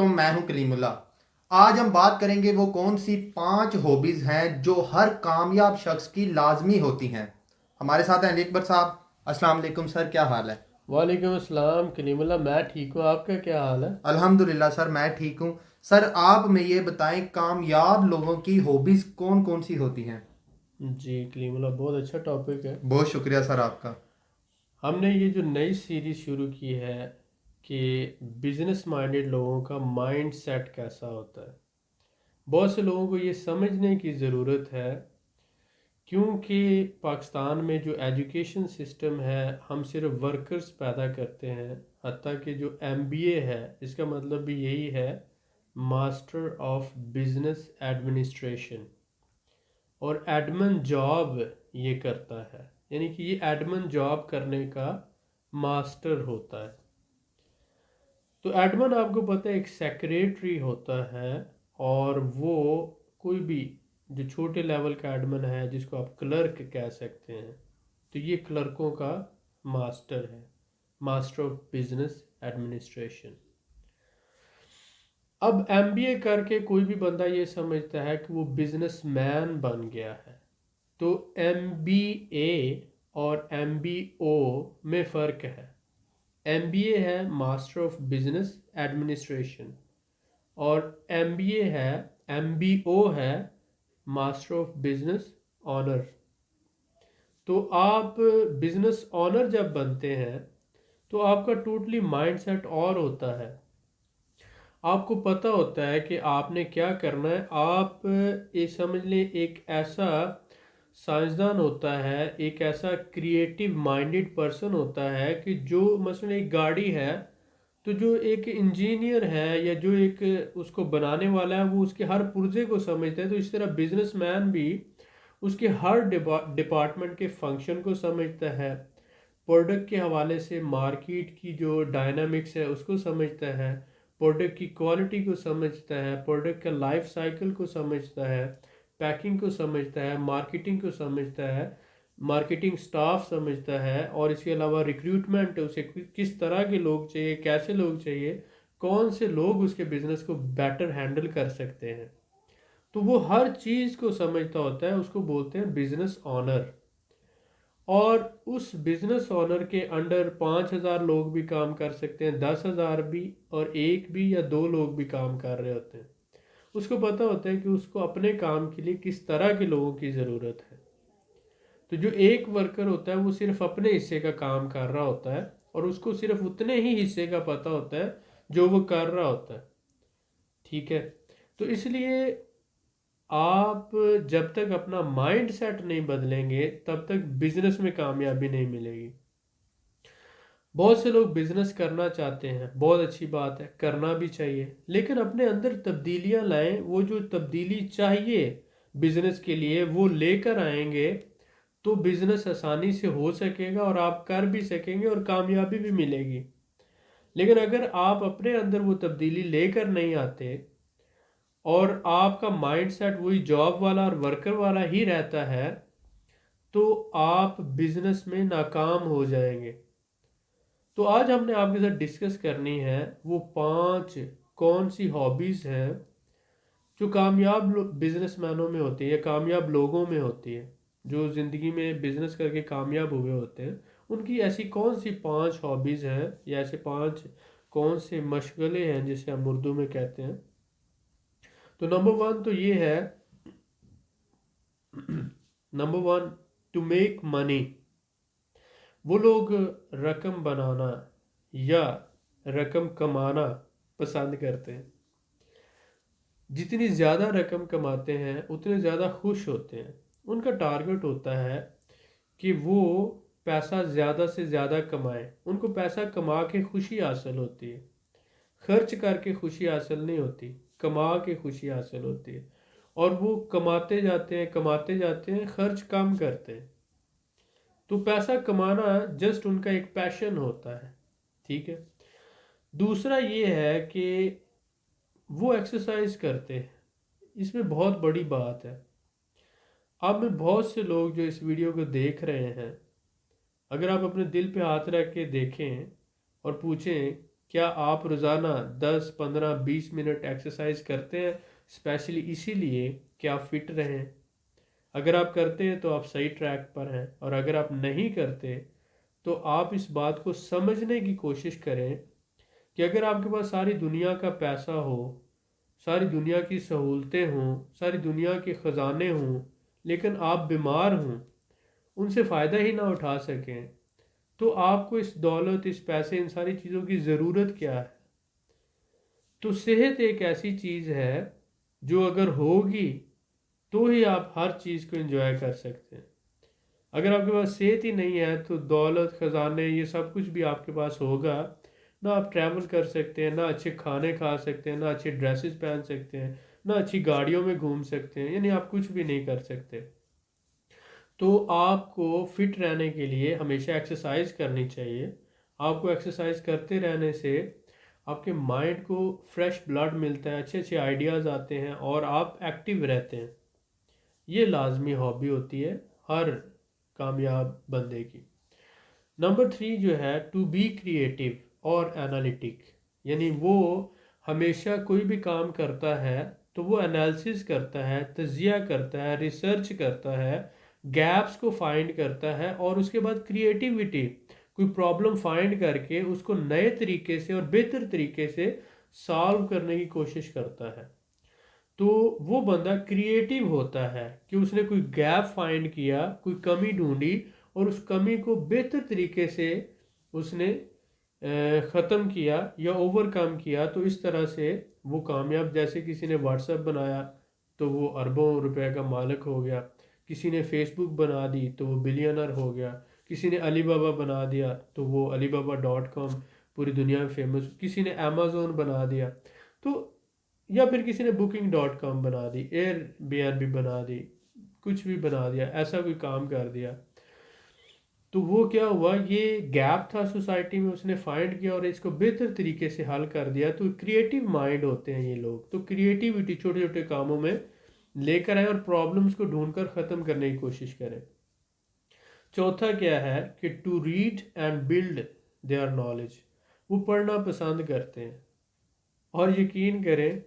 علیکم، میں ہوں کلیم اللہ۔ آج ہم بات کریں گے وہ کون سی 5 ہابیز ہیں جو ہر کامیاب شخص کی لازمی ہوتی ہیں۔ ہمارے ساتھ ہیں علی اکبر صاحب۔ السلام علیکم سر، کیا حال ہے؟ وعلیکم السلام کلیم اللہ، میں ٹھیک ہوں، آپ کا کیا حال ہے؟ الحمدللہ سر، میں ٹھیک ہوں۔ سر آپ میں یہ بتائیں کامیاب لوگوں کی ہابیز کون کون سی ہوتی ہیں؟ جی کلیم اللہ، بہت اچھا ٹاپک ہے۔ بہت شکریہ سر آپ کا۔ ہم نے یہ جو نئی سیریز شروع کی ہے کہ بزنس مائنڈڈ لوگوں کا مائنڈ سیٹ کیسا ہوتا ہے، بہت سے لوگوں کو یہ سمجھنے کی ضرورت ہے، کیونکہ پاکستان میں جو ایجوکیشن سسٹم ہے، ہم صرف ورکرز پیدا کرتے ہیں، حتیٰ کہ جو ایم بی اے ہے اس کا مطلب بھی یہی ہے، ماسٹر آف بزنس ایڈمنسٹریشن، اور ایڈمن جاب یہ کرتا ہے، یعنی کہ یہ ایڈمن جاب کرنے کا ماسٹر ہوتا ہے۔ تو ایڈمن آپ کو پتہ ہے ایک سیکریٹری ہوتا ہے، اور وہ کوئی بھی جو چھوٹے لیول کا ایڈمن ہے جس کو آپ کلرک کہہ سکتے ہیں، تو یہ کلرکوں کا ماسٹر ہے، ماسٹر آف بزنس ایڈمنسٹریشن۔ اب ایم بی اے کر کے کوئی بھی بندہ یہ سمجھتا ہے کہ وہ بزنس مین بن گیا ہے، تو ایم بی اے اور ایم بی او میں فرق ہے۔ ایم بی اے ہے ماسٹر آف بزنس ایڈمنسٹریشن، اور ایم بی اے ہے، ایم بی او ہے ماسٹر آف بزنس آنر۔ تو آپ بزنس آنر جب بنتے ہیں تو آپ کا ٹوٹلی مائنڈ سیٹ اور ہوتا ہے، آپ کو پتہ ہوتا ہے کہ آپ نے کیا کرنا ہے۔ آپ یہ سمجھ لیں ایک ایسا سائنسدان ہوتا ہے، ایک ایسا کریٹیو مائنڈڈ پرسن ہوتا ہے کہ جو مثلا ایک گاڑی ہے، تو جو ایک انجینئر ہے یا جو ایک اس کو بنانے والا ہے وہ اس کے ہر پرزے کو سمجھتا ہے، تو اس طرح بزنس مین بھی اس کے ہر ڈپارٹمنٹ کے فنکشن کو سمجھتا ہے، پروڈکٹ کے حوالے سے مارکیٹ کی جو ڈائنامکس ہے اس کو سمجھتا ہے، پروڈکٹ کی کوالٹی کو سمجھتا ہے، پروڈکٹ کا لائف سائیکل کو سمجھتا ہے، پیکنگ کو سمجھتا ہے، مارکیٹنگ کو سمجھتا ہے، مارکیٹنگ سٹاف سمجھتا ہے، اور اس کے علاوہ ریکروٹمنٹ، اسے کس طرح کے لوگ چاہیے، کیسے لوگ چاہیے، کون سے لوگ اس کے بزنس کو بیٹر ہینڈل کر سکتے ہیں، تو وہ ہر چیز کو سمجھتا ہوتا ہے، اس کو بولتے ہیں بزنس آنر۔ اور اس بزنس آنر کے انڈر 5,000 لوگ بھی کام کر سکتے ہیں، 10,000 بھی، اور ایک بھی یا دو لوگ بھی کام کر رہے ہوتے ہیں۔ اس کو پتہ ہوتا ہے کہ اس کو اپنے کام کے لیے کس طرح کے لوگوں کی ضرورت ہے۔ تو جو ایک ورکر ہوتا ہے وہ صرف اپنے حصے کا کام کر رہا ہوتا ہے، اور اس کو صرف اتنے ہی حصے کا پتہ ہوتا ہے جو وہ کر رہا ہوتا ہے، ٹھیک ہے؟ تو اس لیے آپ جب تک اپنا مائنڈ سیٹ نہیں بدلیں گے تب تک بزنس میں کامیابی نہیں ملے گی۔ بہت سے لوگ بزنس کرنا چاہتے ہیں، بہت اچھی بات ہے، کرنا بھی چاہیے، لیکن اپنے اندر تبدیلیاں لائیں، وہ جو تبدیلی چاہیے بزنس کے لیے وہ لے کر آئیں گے تو بزنس آسانی سے ہو سکے گا، اور آپ کر بھی سکیں گے اور کامیابی بھی ملے گی۔ لیکن اگر آپ اپنے اندر وہ تبدیلی لے کر نہیں آتے اور آپ کا مائنڈ سیٹ وہی جاب والا اور ورکر والا ہی رہتا ہے تو آپ بزنس میں ناکام ہو جائیں گے۔ تو آج ہم نے آپ کے ساتھ ڈسکس کرنی ہے وہ 5 کون سی ہابیز ہیں جو کامیاب بزنس مینوں میں ہوتی ہے یا کامیاب لوگوں میں ہوتی ہے، جو زندگی میں بزنس کر کے کامیاب ہوئے ہوتے ہیں، ان کی ایسی کون سی 5 ہابیز ہیں یا ایسے 5 کون سے مشغلے ہیں جسے ہم اردو میں کہتے ہیں۔ تو نمبر 1 تو یہ ہے، نمبر 1 ٹو میک منی۔ وہ لوگ رقم بنانا یا رقم کمانا پسند کرتے ہیں، جتنی زیادہ رقم کماتے ہیں اتنے زیادہ خوش ہوتے ہیں۔ ان کا ٹارگٹ ہوتا ہے کہ وہ پیسہ زیادہ سے زیادہ کمائیں، ان کو پیسہ کما کے خوشی حاصل ہوتی ہے، خرچ کر کے خوشی حاصل نہیں ہوتی، کما کے خوشی حاصل ہوتی ہے، اور وہ کماتے جاتے ہیں، خرچ کم کرتے ہیں۔ تو پیسہ کمانا جسٹ ان کا ایک پیشن ہوتا ہے، ٹھیک ہے؟ دوسرا یہ ہے کہ وہ ایکسرسائز کرتے ہیں، اس میں بہت بڑی بات ہے۔ اب میں بہت سے لوگ جو اس ویڈیو کو دیکھ رہے ہیں، اگر آپ اپنے دل پہ ہاتھ رکھ کے دیکھیں اور پوچھیں کیا آپ روزانہ 10 15 20 منٹ ایکسرسائز کرتے ہیں، اسپیشلی اسی لیے کہ آپ فٹ رہیں؟ اگر آپ کرتے ہیں تو آپ صحیح ٹریک پر ہیں، اور اگر آپ نہیں کرتے تو آپ اس بات کو سمجھنے کی کوشش کریں کہ اگر آپ کے پاس ساری دنیا کا پیسہ ہو، ساری دنیا کی سہولتیں ہوں، ساری دنیا کے خزانے ہوں، لیکن آپ بیمار ہوں، ان سے فائدہ ہی نہ اٹھا سکیں، تو آپ کو اس دولت، اس پیسے، ان ساری چیزوں کی ضرورت کیا ہے؟ تو صحت ایک ایسی چیز ہے جو اگر ہوگی تو ہی آپ ہر چیز کو انجوائے کر سکتے ہیں۔ اگر آپ کے پاس صحت ہی نہیں ہے تو دولت، خزانے، یہ سب کچھ بھی آپ کے پاس ہوگا، نہ آپ ٹریول کر سکتے ہیں، نہ اچھے کھانے کھا سکتے ہیں، نہ اچھے ڈریسز پہن سکتے ہیں، نہ اچھی گاڑیوں میں گھوم سکتے ہیں، یعنی آپ کچھ بھی نہیں کر سکتے۔ تو آپ کو فٹ رہنے کے لیے ہمیشہ ایکسرسائز کرنی چاہیے۔ آپ کو ایکسرسائز کرتے رہنے سے آپ کے مائنڈ کو فریش بلڈ ملتا ہے، اچھے اچھے آئیڈیاز آتے ہیں، اور آپ ایکٹیو رہتے ہیں۔ یہ لازمی ہابی ہوتی ہے ہر کامیاب بندے کی۔ نمبر 3 جو ہے، ٹو بی کریٹیو اور انالیٹک، یعنی وہ ہمیشہ کوئی بھی کام کرتا ہے تو وہ انالیسس کرتا ہے، تجزیہ کرتا ہے، ریسرچ کرتا ہے، گیپس کو فائنڈ کرتا ہے، اور اس کے بعد کریٹیوٹی، کوئی پرابلم فائنڈ کر کے اس کو نئے طریقے سے اور بہتر طریقے سے سالو کرنے کی کوشش کرتا ہے۔ تو وہ بندہ کریٹیو ہوتا ہے کہ اس نے کوئی گیپ فائنڈ کیا، کوئی کمی ڈھونڈی، اور اس کمی کو بہتر طریقے سے اس نے ختم کیا یا اوور کم کیا، تو اس طرح سے وہ کامیاب۔ جیسے کسی نے واٹس ایپ بنایا تو وہ اربوں روپے کا مالک ہو گیا، کسی نے فیس بک بنا دی تو وہ بلینر ہو گیا، کسی نے علی بابا بنا دیا تو وہ علی بابا .com پوری دنیا میں فیمس، کسی نے امیزون بنا دیا، تو یا پھر کسی نے booking.com بنا دی، ایئر بی این بی بنا دی، کچھ بھی بنا دیا، ایسا کوئی کام کر دیا۔ تو وہ کیا ہوا، یہ گیپ تھا سوسائٹی میں، اس نے فائنڈ کیا اور اس کو بہتر طریقے سے حل کر دیا۔ تو کریٹیو مائنڈ ہوتے ہیں یہ لوگ، تو کریٹیوٹی چھوٹے چھوٹے کاموں میں لے کر آئیں اور پرابلمس کو ڈھونڈ کر ختم کرنے کی کوشش کریں۔ چوتھا کیا ہے کہ to read and build their knowledge, وہ پڑھنا پسند کرتے ہیں، اور یقین کریں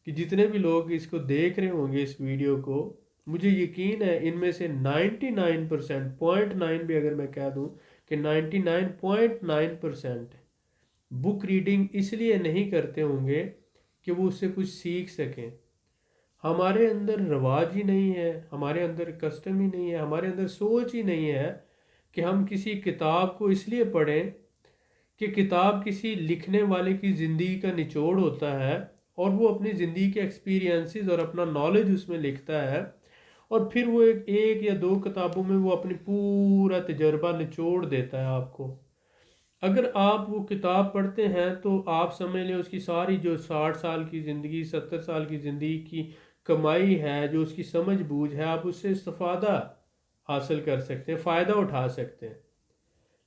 کہ جتنے بھی لوگ اس کو دیکھ رہے ہوں گے اس ویڈیو کو، مجھے یقین ہے ان میں سے 99%، 0.9 بھی اگر میں کہہ دوں کہ 99.9% بک ریڈنگ اس لیے نہیں کرتے ہوں گے کہ وہ اس سے کچھ سیکھ سکیں۔ ہمارے اندر رواج ہی نہیں ہے، ہمارے اندر کسٹم ہی نہیں ہے، ہمارے اندر سوچ ہی نہیں ہے کہ ہم کسی کتاب کو اس لیے پڑھیں کہ کتاب کسی لکھنے والے کی زندگی کا نچوڑ ہوتا ہے، اور وہ اپنی زندگی کے ایکسپیرینسز اور اپنا نالج اس میں لکھتا ہے، اور پھر وہ ایک یا دو کتابوں میں وہ اپنی پورا تجربہ نچوڑ دیتا ہے آپ کو۔ اگر آپ وہ کتاب پڑھتے ہیں تو آپ سمجھ لیں اس کی ساری جو 60 سال کی زندگی، 70 سال کی زندگی کی کمائی ہے، جو اس کی سمجھ بوجھ ہے، آپ اس سے استفادہ حاصل کر سکتے ہیں، فائدہ اٹھا سکتے ہیں۔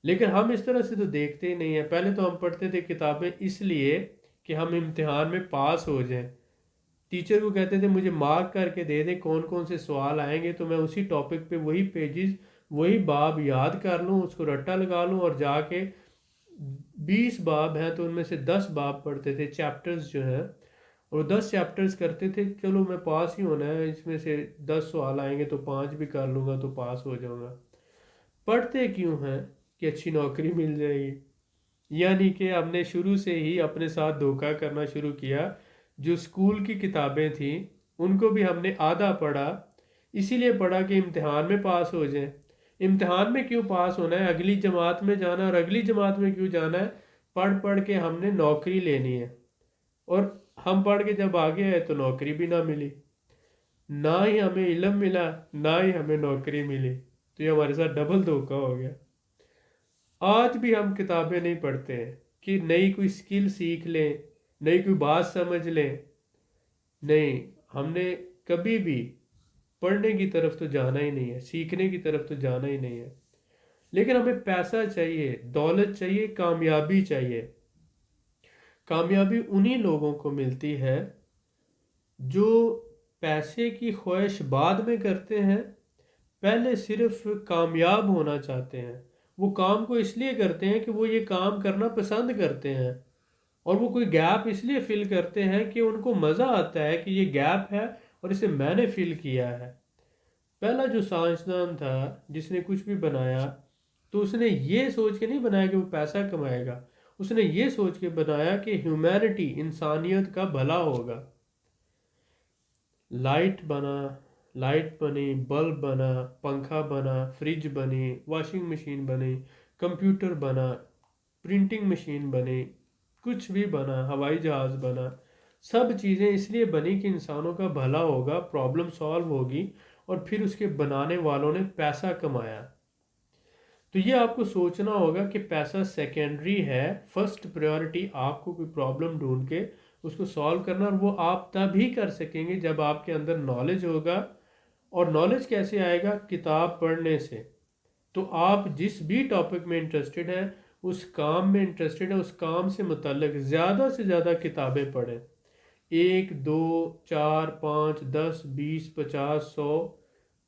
لیکن ہم اس طرح سے تو دیکھتے ہی نہیں ہیں۔ پہلے تو ہم پڑھتے تھے کتابیں اس لیے کہ ہم امتحان میں پاس ہو جائیں، ٹیچر کو کہتے تھے مجھے مارک کر کے دے دیں کون کون سے سوال آئیں گے، تو میں اسی ٹاپک پہ وہی پیجز، وہی باب یاد کر لوں، اس کو رٹا لگا لوں، اور جا کے 20 باب ہیں تو ان میں سے 10 باب پڑھتے تھے، چیپٹرز جو ہیں، اور 10 چیپٹرز کرتے تھے، چلو میں پاس ہی ہونا ہے، اس میں سے 10 سوال آئیں گے تو 5 بھی کر لوں گا تو پاس ہو جاؤں گا۔ پڑھتے کیوں ہیں؟ کہ اچھی نوکری مل جائے گی۔ یعنی کہ ہم نے شروع سے ہی اپنے ساتھ دھوکہ کرنا شروع کیا۔ جو اسکول کی کتابیں تھیں ان کو بھی ہم نے آدھا پڑھا، اسی لیے پڑھا کہ امتحان میں پاس ہو جائیں۔ امتحان میں کیوں پاس ہونا ہے؟ اگلی جماعت میں جانا ہے، اور اگلی جماعت میں کیوں جانا ہے؟ پڑھ پڑھ کے ہم نے نوکری لینی ہے، اور ہم پڑھ کے جب آگے آئے تو نوکری بھی نہ ملی، نہ ہی ہمیں علم ملا، نہ ہی ہمیں نوکری ملی، تو یہ ہمارے ساتھ ڈبل دھوکہ ہو گیا۔ آج بھی ہم کتابیں نہیں پڑھتے ہیں کہ نئی کوئی سکل سیکھ لیں، نئی کوئی بات سمجھ لیں، نہیں، ہم نے کبھی بھی پڑھنے کی طرف تو جانا ہی نہیں ہے، سیکھنے کی طرف تو جانا ہی نہیں ہے۔ لیکن ہمیں پیسہ چاہیے، دولت چاہیے، کامیابی چاہیے۔ کامیابی انہی لوگوں کو ملتی ہے جو پیسے کی خواہش بعد میں کرتے ہیں، پہلے صرف کامیاب ہونا چاہتے ہیں۔ وہ کام کو اس لیے کرتے ہیں کہ وہ یہ کام کرنا پسند کرتے ہیں، اور وہ کوئی گیپ اس لیے فل کرتے ہیں کہ ان کو مزہ آتا ہے کہ یہ گیپ ہے اور اسے میں نے فل کیا ہے. پہلا جو سائنسدان تھا جس نے کچھ بھی بنایا تو اس نے یہ سوچ کے نہیں بنایا کہ وہ پیسہ کمائے گا، اس نے یہ سوچ کے بنایا کہ ہیومینٹی، انسانیت کا بھلا ہوگا. لائٹ بنا، لائٹ بنی، بلب بنا، پنکھا بنا، فریج بنی، واشنگ مشین بنی، کمپیوٹر بنا، پرنٹنگ مشین بنی، کچھ بھی بنا، ہوائی جہاز بنا. سب چیزیں اس لیے بنی کہ انسانوں کا بھلا ہوگا، پرابلم سالو ہوگی، اور پھر اس کے بنانے والوں نے پیسہ کمایا. تو یہ آپ کو سوچنا ہوگا کہ پیسہ سیکنڈری ہے، فرسٹ پریورٹی آپ کو کوئی پرابلم ڈھونڈ کے اس کو سالو کرنا، اور وہ آپ تب ہی کر سکیں گے جب آپ کے اندر نالج ہوگا. اور نالج کیسے آئے گا؟ کتاب پڑھنے سے. تو آپ جس بھی ٹاپک میں انٹرسٹڈ ہیں، اس کام میں انٹرسٹڈ ہیں، اس کام سے متعلق زیادہ سے زیادہ کتابیں پڑھیں. 1 2 4 5 10 20 50 100.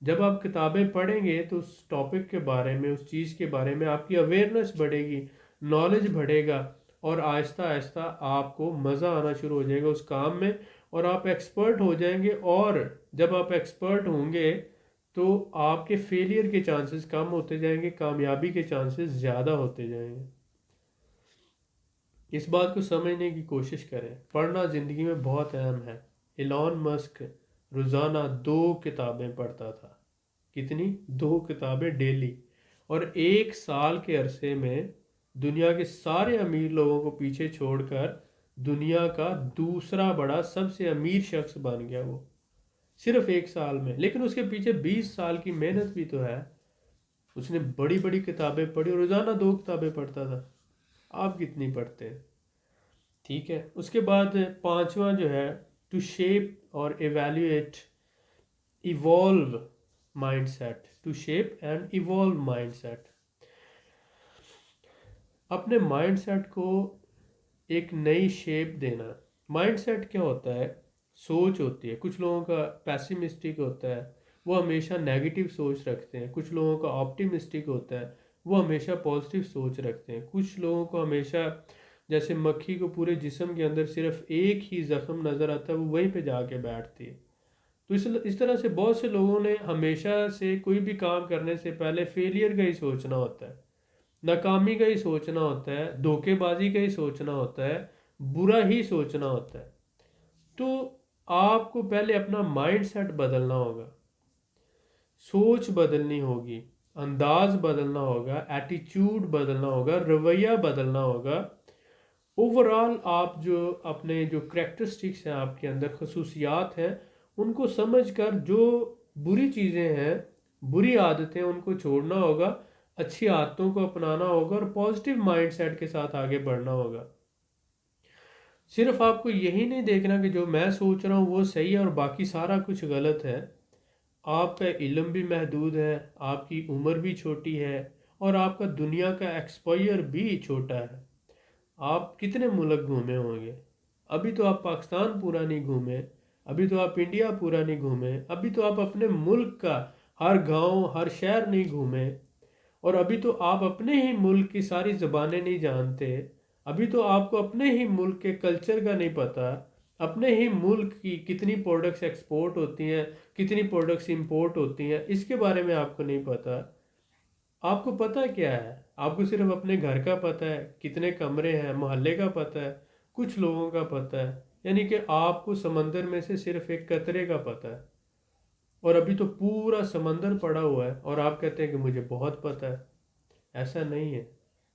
جب آپ کتابیں پڑھیں گے تو اس ٹاپک کے بارے میں، اس چیز کے بارے میں آپ کی اویئرنیس بڑھے گی، نالج بڑھے گا، اور آہستہ آہستہ آپ کو مزہ آنا شروع ہو جائے گا اس کام میں، اور آپ ایکسپرٹ ہو جائیں گے. اور جب آپ ایکسپرٹ ہوں گے تو آپ کے فیلئر کے چانسز کم ہوتے جائیں گے، کامیابی کے چانسز زیادہ ہوتے جائیں گے. اس بات کو سمجھنے کی کوشش کریں. پڑھنا زندگی میں بہت اہم ہے. ایلون مسک روزانہ 2 کتابیں پڑھتا تھا. کتنی؟ 2 کتابیں ڈیلی. اور 1 سال کے عرصے میں دنیا کے سارے امیر لوگوں کو پیچھے چھوڑ کر دنیا کا دوسرا بڑا سب سے امیر شخص بن گیا وہ، صرف 1 سال میں. لیکن اس کے پیچھے 20 سال کی محنت بھی تو ہے. اس نے بڑی بڑی کتابیں پڑھی اور روزانہ 2 کتابیں پڑھتا تھا. آپ کتنی پڑھتے ہیں؟ ٹھیک ہے. اس کے بعد 5واں جو ہے، ٹو شیپ اور evaluate evolve mindset. To shape and evolve mindset. اپنے مائنڈ سیٹ کو ایک نئی شیپ دینا. مائنڈ سیٹ کیا ہوتا ہے؟ سوچ ہوتی ہے. کچھ لوگوں کا پیسیمسٹک ہوتا ہے، وہ ہمیشہ نیگیٹو سوچ رکھتے ہیں. کچھ لوگوں کا آپٹیمسٹک ہوتا ہے، وہ ہمیشہ پازیٹیو سوچ رکھتے ہیں. کچھ لوگوں کو ہمیشہ، جیسے مکھی کو پورے جسم کے اندر صرف ایک ہی زخم نظر آتا ہے، وہ وہیں پہ جا کے بیٹھتی ہے. تو اس طرح سے بہت سے لوگوں نے ہمیشہ سے کوئی بھی کام کرنے سے پہلے فیلئر کا ہی سوچنا ہوتا ہے، ناکامی کا ہی سوچنا ہوتا ہے، دھوکے بازی کا ہی سوچنا ہوتا ہے، برا ہی سوچنا ہوتا ہے. تو آپ کو پہلے اپنا مائنڈ سیٹ بدلنا ہوگا، سوچ بدلنی ہوگی، انداز بدلنا ہوگا، ایٹیچیوڈ بدلنا ہوگا، رویہ بدلنا ہوگا. اوورآل آپ جو اپنے جو کریکٹرسٹکس ہیں، آپ کے اندر خصوصیات ہیں، ان کو سمجھ کر جو بری چیزیں ہیں، بری عادتیں، ان کو چھوڑنا ہوگا، اچھی عادتوں کو اپنانا ہوگا، اور پازیٹیو مائنڈ سیٹ کے ساتھ آگے بڑھنا ہوگا. صرف آپ کو یہی نہیں دیکھنا کہ جو میں سوچ رہا ہوں وہ صحیح ہے اور باقی سارا کچھ غلط ہے. آپ کا علم بھی محدود ہے، آپ کی عمر بھی چھوٹی ہے، اور آپ کا دنیا کا ایکسپوئر بھی چھوٹا ہے. آپ کتنے ملک گھومے ہوں گے؟ ابھی تو آپ پاکستان پورا نہیں گھومے، ابھی تو آپ انڈیا پورا نہیں گھومے، ابھی تو آپ اپنے ملک کا ہر گاؤں، ہر شہر نہیں گھومے، اور ابھی تو آپ اپنے ہی ملک کی ساری زبانیں نہیں جانتے. ابھی تو آپ کو اپنے ہی ملک کے کلچر کا نہیں پتہ، اپنے ہی ملک کی کتنی پروڈکٹس ایکسپورٹ ہوتی ہیں، کتنی پروڈکٹس امپورٹ ہوتی ہیں، اس کے بارے میں آپ کو نہیں پتہ. آپ کو پتہ کیا ہے؟ آپ کو صرف اپنے گھر کا پتہ ہے، کتنے کمرے ہیں، محلے کا پتہ ہے، کچھ لوگوں کا پتہ ہے. یعنی کہ آپ کو سمندر میں سے صرف ایک قطرے کا پتہ ہے، اور ابھی تو پورا سمندر پڑا ہوا ہے اور آپ کہتے ہیں کہ مجھے بہت پتہ ہے. ایسا نہیں ہے،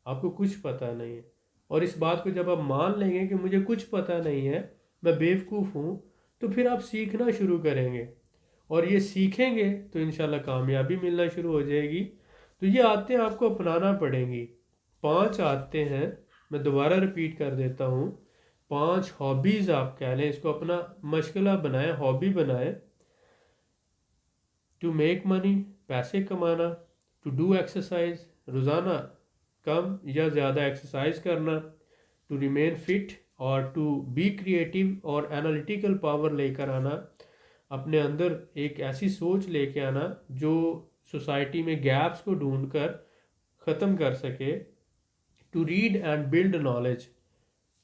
آپ کو کچھ پتہ نہیں ہے. اور اس بات کو جب آپ مان لیں گے کہ مجھے کچھ پتہ نہیں ہے، میں بیوقوف ہوں، تو پھر آپ سیکھنا شروع کریں گے، اور یہ سیکھیں گے تو انشاءاللہ کامیابی ملنا شروع ہو جائے گی. تو یہ عادتیں آپ کو اپنانا پڑیں گی. 5 عادتیں ہیں، میں دوبارہ رپیٹ کر دیتا ہوں. 5 ہابیز آپ کہہ لیں، اس کو اپنا مشغلہ بنائیں، ہابی بنائیں. ٹو میک منی، پیسے کمانا. ٹو ڈو ایکسرسائز، روزانہ کم یا زیادہ ایکسرسائز کرنا. ٹو ریمین فٹ، اور ٹو بی کریٹیو اور انالیٹیکل پاور لے کر آنا. اپنے اندر ایک ایسی سوچ لے کے آنا جو سوسائٹی میں گیپس کو ڈھونڈ کر ختم کر سکے. To read and build knowledge,